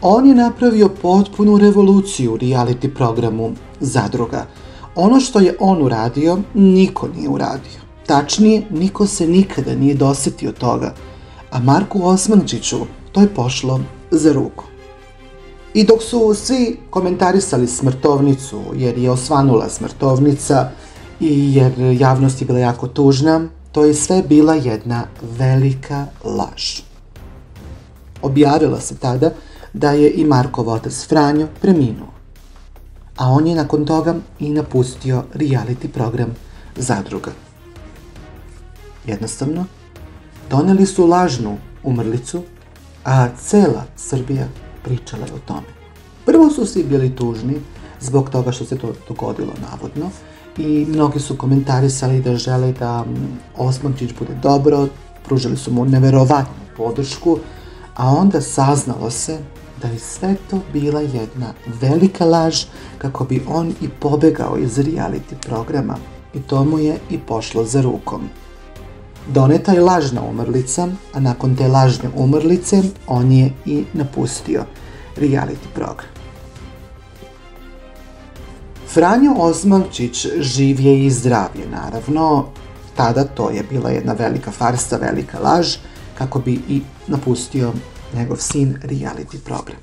On je napravio potpunu revoluciju u reality programu Zadruga. Ono što je on uradio, niko nije uradio. Tačnije, niko se nikada nije dosetio toga. A Marku Osmančiću to je pošlo za ruku. I dok su svi komentarisali smrtovnicu, jer je osvanula smrtovnica i jer javnost je bila jako tužna, to je sve bila jedna velika laž. Objavilo se tada da je i Markov otac Franjo preminuo, a on je nakon toga i napustio reality program Zadruga. Jednostavno, doneli su lažnu umrlicu, a cela Srbija pričala je o tome. Prvo su svi bili tužni zbog toga što se to dogodilo navodno i mnogi su komentarisali da žele da Osmančić bude dobro, pružili su mu neverovatnu podršku, a onda saznalo se da je sve to bila jedna velika laž kako bi on i pobegao iz reality programa i to mu je i pošlo za rukom. Doneta je lažna umrlica, a nakon te lažne umrlice on je i napustio reality program. Franjo Osmančić živ je i zdrav je, naravno. Tada to je bila jedna velika farsa, velika laž, kako bi i napustio njegov sin reality program.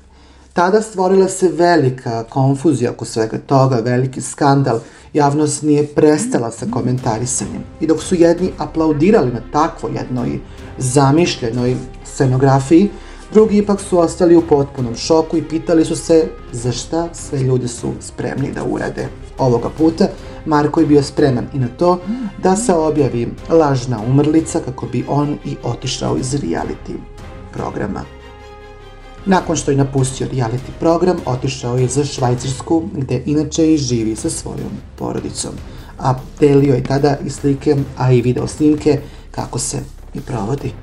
Tada stvorila se velika konfuzija oko svega toga, veliki skandal, javnost nije prestala sa komentarisanjem. I dok su jedni aplaudirali na takvoj jednoj zamišljenoj scenografiji, drugi ipak su ostali u potpunom šoku i pitali su se za šta sve ljudi su spremni da urade. Ovoga puta Marko je bio spreman i na to da se objavi lažna umrlica kako bi on i otišao iz reality programa. Nakon što je napustio reality program, otišao je za Švajcarsku, gde inače i živi sa svojom porodicom. A delio je tada i slike, a i video snimke kako se i provodi.